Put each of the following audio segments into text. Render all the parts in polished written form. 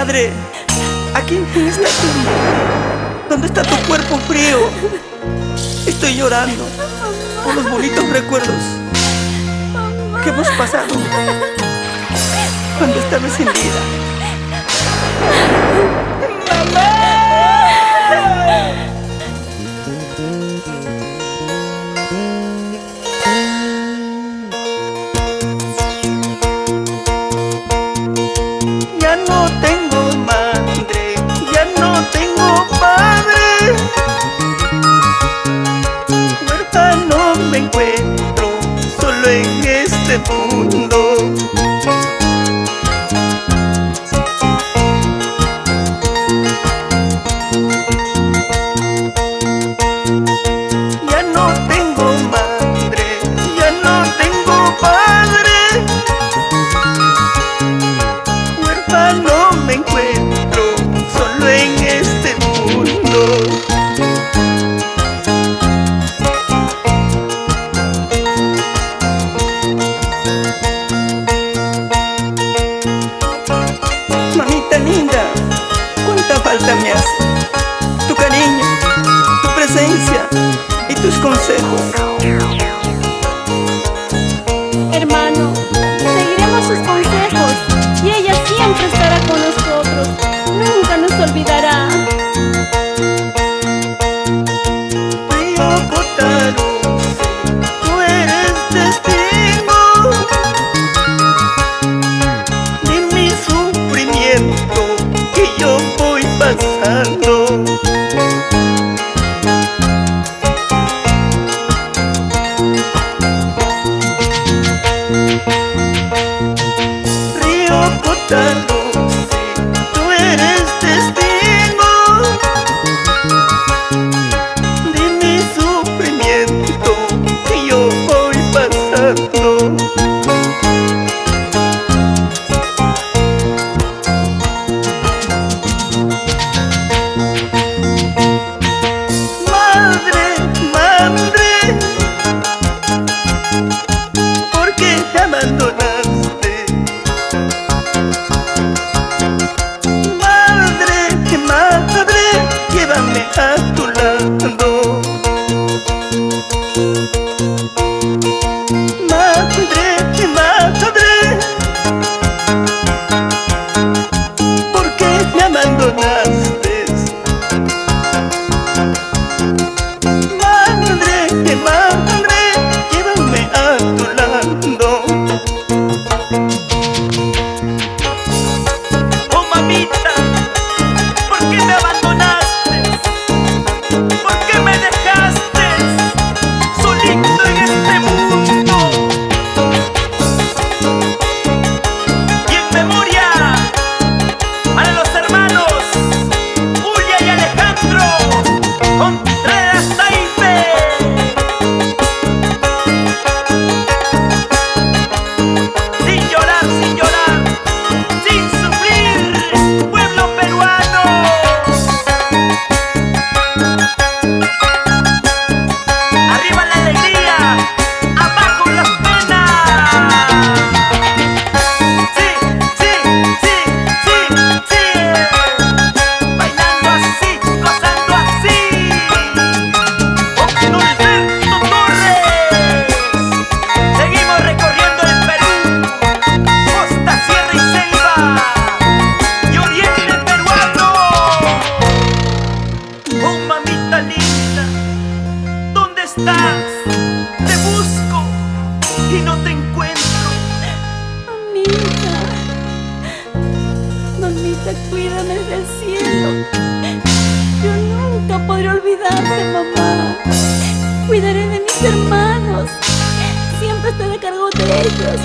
Madre, aquí en esta tumba, ¿dónde está tu cuerpo frío? Estoy llorando por los bonitos recuerdos que hemos pasado cuando estabas sin vida. Ya no tengo madre, ya no tengo padre, huérfano me encuentro solo en este mundo. Ya no tengo madre, ya no tengo padre, huérfano me encuentro solo en este mundo. Mamita linda, cuánta falta me hace tu cariño, tu presencia y tus consejos. Hermano, seguiremos sus consejos y ella siempre estará con nosotros, nunca nos olvidará. Río Kotaro, tú eres testigo de mi sufrimiento que yo voy pasando. Río Kotaro, tú eres testigo de mi sufrimiento que yo voy pasando. Madre, madre, ¿por qué te abandonaste? Madre, madre, llévame a tu lado. Madre, madre, ¿por qué me abandonaste? Madre, madre, llévame a tu lado. Oh mamita, ¿por qué me abandonaste? ¿Por qué me dejaste solito en este mundo? Y en memoria para los hermanos Julia y Alejandro Contreras Taipe. Sin llorar, sin llorar, sin sufrir, pueblo peruano. Arriba la alegría, abajo las penas. Sí, sí, sí, sí, sí. Bailando así, gozando así. Con Norberto Torres. Seguimos recorriendo el Perú, costa, sierra y selva, y oriente peruano. Oh mamita linda, ¿dónde estás? Te busco y no te encuentro. Mamita, mamita, cuídame del cielo. Yo nunca podré olvidarte, mamá. Cuidaré de mis hermanos, siempre estaré a cargo de ellos.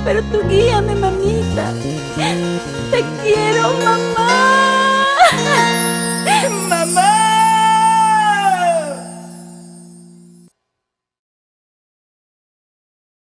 Pero tú guíame, mamita. Te quiero, mamá.